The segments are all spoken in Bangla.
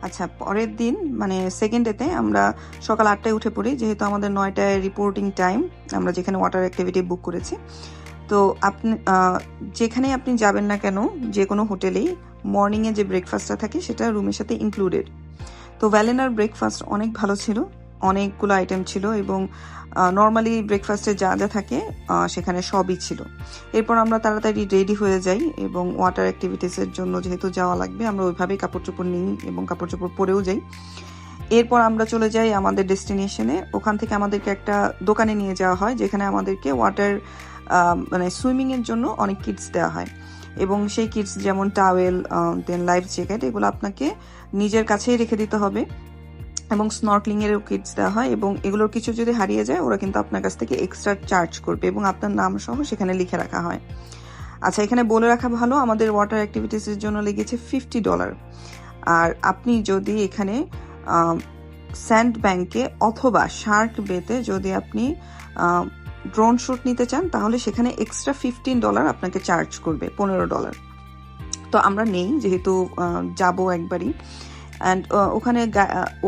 আচ্ছা, পরের দিন মানে সেকেন্ড ডেতে আমরা সকাল 8টায় উঠে পড়ি, যেহেতু আমাদের 9টায় রিপোর্টিং টাইম, আমরা যেখানে ওয়াটার অ্যাক্টিভিটি বুক করেছি। তো আপনি যেখানে আপনি যাবেন না কেন, যে কোনো হোটেলেই মর্নিংয়ে যে ব্রেকফাস্টটা থাকে সেটা রুমের সাথে ইনক্লুডেড। তো ভ্যালেনার ব্রেকফাস্ট অনেক ভালো ছিল, অনেকগুলো আইটেম ছিল এবং নর্মালি ব্রেকফাস্টে যা যা থাকে সেখানে সবই ছিল। এরপর আমরা তাড়াতাড়ি রেডি হয়ে যাই এবং ওয়াটার অ্যাক্টিভিটিসের জন্য যেহেতু যাওয়া লাগবে, আমরা ওইভাবেই কাপড় চোপড় নিই এবং কাপড় চোপড় পরেও যাই। এরপর আমরা চলে যাই আমাদের ডেস্টিনেশনে। ওখান থেকে আমাদেরকে একটা দোকানে নিয়ে যাওয়া হয়, যেখানে আমাদেরকে ওয়াটার মানে সুইমিংয়ের জন্য অনেক কিটস দেওয়া হয় এবং সেই কিটস যেমন টাওয়েল, দেন লাইফ জ্যাকেট, এগুলো আপনাকে নিজের কাছেই রেখে দিতে হবে এবং স্নর্কলিংয়েরও কিটস দেওয়া হয় এবং এগুলোর কিছু যদি হারিয়ে যায় ওরা কিন্তু আপনার কাছ থেকে এক্সট্রা চার্জ করবে এবং আপনার নাম সহ সেখানে লিখে রাখা হয়। আচ্ছা, এখানে বলে রাখা ভালো, আমাদের ওয়াটার অ্যাক্টিভিটিসের জন্য লেগেছে $50। আর আপনি যদি এখানে স্যান্ড ব্যাংকে অথবা শার্ক বেতে যদি আপনি ড্রোন শ্যুট নিতে চান, তাহলে সেখানে এক্সট্রা $15 আপনাকে চার্জ করবে, $15। তো আমরা নেই, যেহেতু যাব একবারই। অ্যান্ড ওখানে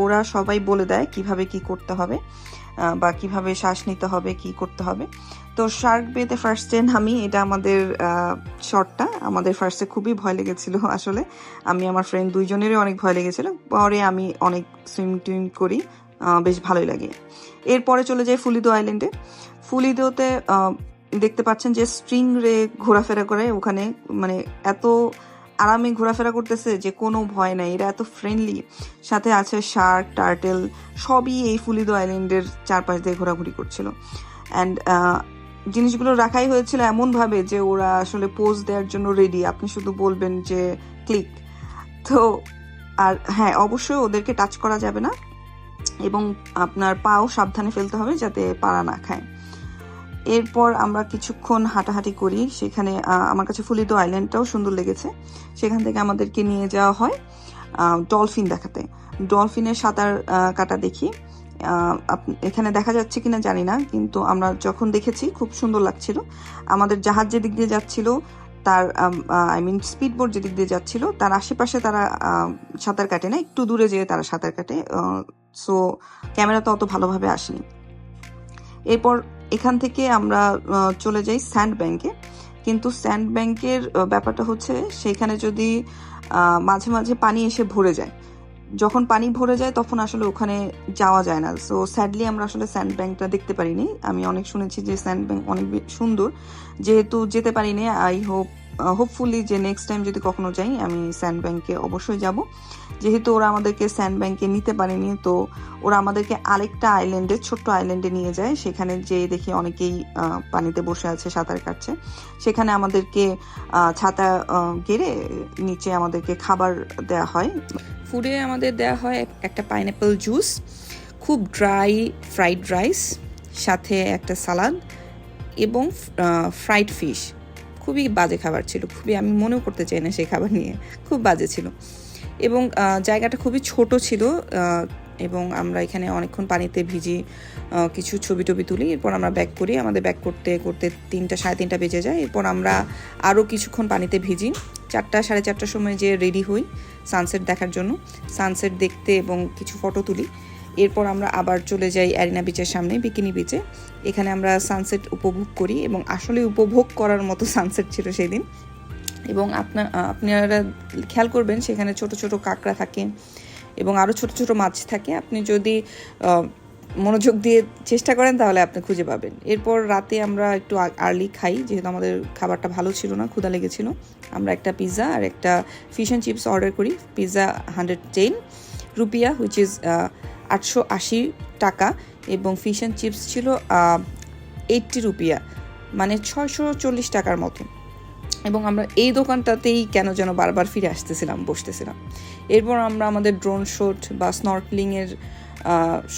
ওরা সবাই বলে দেয় কিভাবে কি করতে হবে বা কিভাবে শ্বাস নিতে হবে, কি করতে হবে। তো শার্ক বেতে ফার্স্টে নামি, এটা আমাদের শটটা। আমাদের ফার্স্টে খুবই ভয় লেগেছিল আসলে, আমি আমার ফ্রেন্ড দুইজনেরই অনেক ভয় লেগেছিল। পরে আমি অনেক সুইমিং টুইমিং করি, বেশ ভালোই লাগে। এরপরে চলে যাই ফুলিদো আইল্যান্ডে। ফুলিদোতে দেখতে পাচ্ছেন যে স্ট্রিং রে ঘোরাফেরা করে ওখানে, মানে এত আরামে ঘোরাফেরা করতেছে যে কোনো ভয় নাই, এরা এত ফ্রেন্ডলি। সাথে আছে শার্ক, টার্টেল, সবই এই ফুলিদো আইল্যান্ডের চারপাশ দিয়ে ঘোরাঘুরি করছিল। অ্যান্ড জিনিসগুলো রাখাই হয়েছিল এমনভাবে যে ওরা আসলে পোজ দেওয়ার জন্য রেডি, আপনি শুধু বলবেন যে ক্লিক। তো আর হ্যাঁ, অবশ্যই ওদেরকে টাচ করা যাবে না এবং আপনার পাও সাবধানে ফেলতে হবে যাতে পাড়া না খায়। এরপর আমরা কিছুক্ষণ হাঁটাহাঁটি করি, সেখানে আমার কাছে ফুলিদো আইল্যান্ডটাও সুন্দর লেগেছে। সেখান থেকে আমাদেরকে নিয়ে যাওয়া হয় ডলফিন দেখাতে। ডলফিনের সাঁতার কাটা দেখি, এখানে দেখা যাচ্ছে কিনা জানি না, কিন্তু আমরা যখন দেখেছি খুব সুন্দর লাগছিল। আমাদের জাহাজ যেদিক দিয়ে যাচ্ছিল তার স্পিডবোট যেদিক দিয়ে যাচ্ছিল তার আশেপাশে তারা সাঁতার কাটে না, একটু দূরে যেয়ে তারা সাঁতার কাটে। সো ক্যামেরা তো অত ভালোভাবে আসেনি। এরপর এখান থেকে আমরা চলে যাই স্যান্ড ব্যাংকে। কিন্তু স্যান্ড ব্যাংকের ব্যাপারটা হচ্ছে, সেখানে যদি মাঝে মাঝে পানি এসে ভরে যায়, যখন পানি ভরে যায় তখন আসলে ওখানে যাওয়া যায় না। সো স্যাডলি আমরা আসলে স্যান্ড ব্যাংকটা দেখতে পারিনি। আমি অনেক শুনেছি যে স্যান্ড ব্যাংক অনেক সুন্দর, যেহেতু যেতে পারিনি। হোপফুলি যে নেক্সট টাইম যদি কখনো যাই আমি স্যান্ড ব্যাংকে অবশ্যই যাব। যেহেতু ওরা আমাদেরকে স্যান্ড ব্যাংকে নিতে পারেনি, তো ওরা আমাদেরকে আরেকটা আইল্যান্ডে, ছোট্ট আইল্যান্ডে নিয়ে যায়। সেখানে যেয়ে দেখি অনেকেই পানিতে বসে আছে, সাঁতার কাটছে। সেখানে আমাদেরকে ছাতা গেড়ে নিচে আমাদেরকে খাবার দেওয়া হয়। ফুডে আমাদের দেওয়া হয় একটা পাইনঅ্যাপল জুস, খুব ড্রাই ফ্রাইড রাইস, সাথে একটা সালাদ এবং ফ্রাইড ফিশ। খুবই বাজে খাবার ছিল, খুবই, আমি মনেও করতে চাই না সেই খাবার নিয়ে, খুব বাজে ছিল। এবং জায়গাটা খুবই ছোট ছিল এবং আমরা এখানে অনেকক্ষণ পানিতে ভিজি কিছু ছবি টবি তুলি। এরপর আমরা ব্যাক করি, আমাদের ব্যাক করতে করতে 3টা সাড়ে 3টা বেজে যায়। এরপর আমরা আরও কিছুক্ষণ পানিতে ভিজি, 4টা সাড়ে 4টার সময় যে রেডি হই সানসেট দেখার জন্য, সানসেট দেখতে এবং কিছু ফটো তুলি। এরপর আমরা আবার চলে যাই অ্যারিনা বিচের সামনে, বিকিনি বিচে। এখানে আমরা সানসেট উপভোগ করি এবং আসলে উপভোগ করার মতো সানসেট ছিল সেই দিন। এবং আপনারা খেয়াল করবেন সেখানে ছোট ছোট কাঁকড়া থাকে এবং আরও ছোট ছোট মাছ থাকে। আপনি যদি মনোযোগ দিয়ে চেষ্টা করেন তাহলে আপনি খুঁজে পাবেন। এরপর রাতে আমরা একটু আর্লি খাই, যেহেতু আমাদের খাবারটা ভালো ছিল না, ক্ষুধা লেগেছিল। আমরা একটা পিৎজা আর একটা ফিশ অ্যান্ড চিপস অর্ডার করি। পিৎজা 110 রুপিয়া, হুইচ ইজ 880 টাকা, এবং ফিশ অ্যান্ড চিপস ছিল 80 রুপিয়া, মানে 640 টাকার মতো। এবং আমরা এই দোকানটাতেই কেন যেন বারবার ফিরে বসতেছিলাম। এরপর আমরা আমাদের ড্রোন শট বা স্নর্কলিংয়ের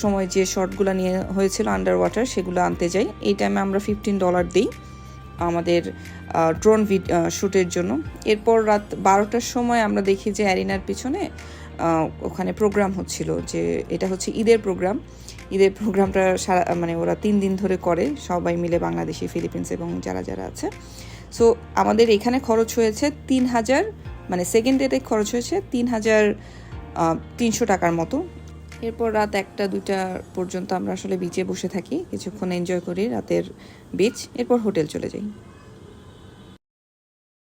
সময় যে শটগুলো নিয়ে হয়েছিল আন্ডার ওয়াটার, সেগুলো আনতে যাই। এই টাইমে আমরা $15 দিই আমাদের ড্রোন শ্যুটের জন্য। এরপর রাত 12টার সময় আমরা দেখি যে অ্যারিনার পিছনে ওখানে প্রোগ্রাম হচ্ছিল, যে এটা হচ্ছে ঈদের প্রোগ্রামটা মানে ওরা 3 দিন ধরে করে, সবাই মিলে, বাংলাদেশি, ফিলিপিন্স এবং যারা যারা আছে। সো আমাদের এখানে খরচ হয়েছে 3000, মানে সেকেন্ড ডেতে খরচ হয়েছে 3000 300 টাকার মতো। এরপর রাত 1টা-2টা পর্যন্ত আমরা আসলে বিচে বসে থাকি, কিছুক্ষণ এনজয় করি রাতের বিচ, এরপর হোটেল চলে যাই।